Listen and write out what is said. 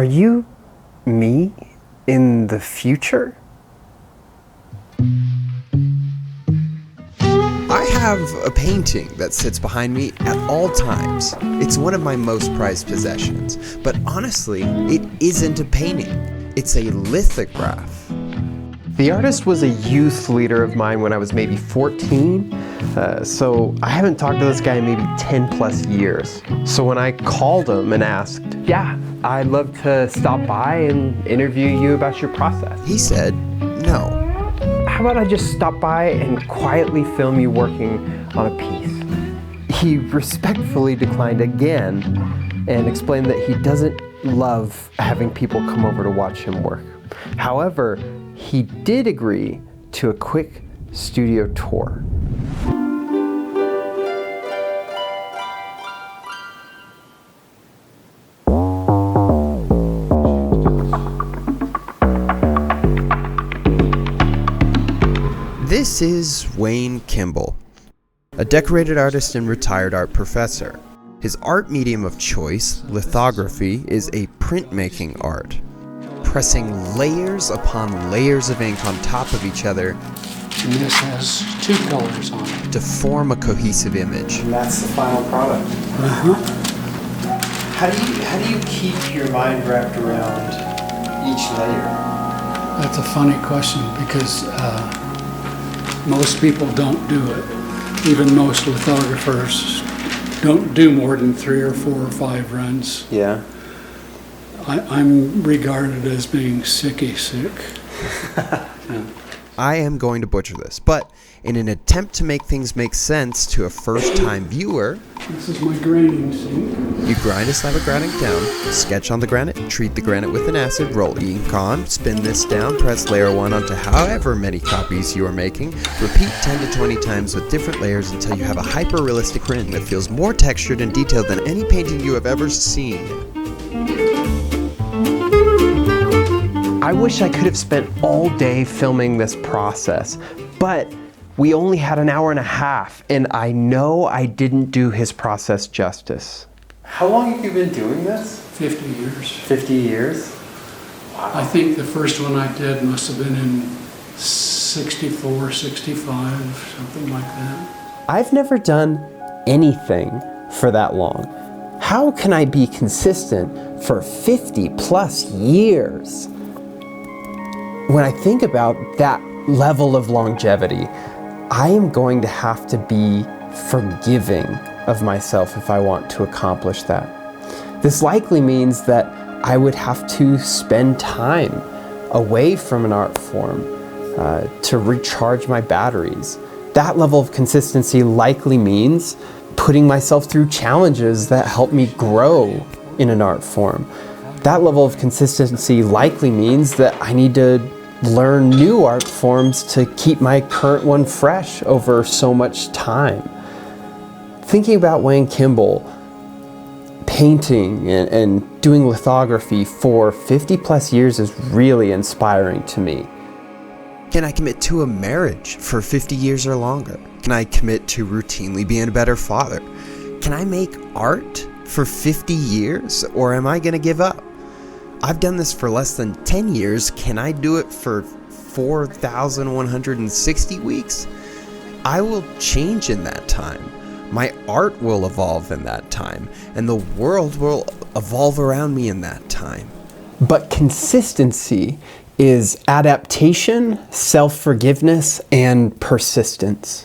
Are you me in the future? I have a painting that sits behind me at all times. It's one of my most prized possessions, but honestly, it isn't a painting. It's a lithograph. The artist was a youth leader of mine when I was maybe 14, so I haven't talked to this guy in maybe 10 plus years. So when I called him and asked, yeah, I'd love to stop by and interview you about your process. He said, no. How about I just stop by and quietly film you working on a piece? He respectfully declined again and explained that he doesn't love having people come over to watch him work. However, he did agree to a quick studio tour. This is Wayne Kimball, a decorated artist and retired art professor. His art medium of choice, lithography, is a printmaking art, pressing layers upon layers of ink on top of each other. And this has two colors on it. To form a cohesive image. And that's the final product. How do you keep your mind wrapped around each layer? That's a funny question because most people don't do it. Even most lithographers don't do more than 3 or 4 or 5 runs. Yeah. I'm regarded as being sicky sick. Yeah. I am going to butcher this, but in an attempt to make things make sense to a first-time viewer, This is my grinding sink. you grind a slab of granite down, sketch on the granite, treat the granite with an acid, roll ink on, spin this down, press layer 1 onto however many copies you are making, repeat 10 to 20 times with different layers until you have a hyper-realistic print that feels more textured and detailed than any painting you have ever seen. I wish I could have spent all day filming this process, but we only had an hour and a half, and I know I didn't do his process justice. How long have you been doing this? 50 years. 50 years? I think the first one I did must have been in 64, 65, something like that. I've never done anything for that long. How can I be consistent for 50 plus years? When I think about that level of longevity, I am going to have to be forgiving of myself if I want to accomplish that. This likely means that I would have to spend time away from an art form to recharge my batteries. That level of consistency likely means putting myself through challenges that help me grow in an art form. That level of consistency likely means that I need to learn new art forms to keep my current one fresh over so much time. Thinking about Wayne Kimball painting and doing lithography for 50 plus years is really inspiring to me. Can I commit to a marriage for 50 years or longer? Can I commit to routinely being a better father? Can I make art for 50 years, or am I going to give up? I've done this for less than 10 years. Can I do it for 4,160 weeks? I will change in that time. My art will evolve in that time, and the world will evolve around me in that time. But consistency is adaptation, self-forgiveness, and persistence.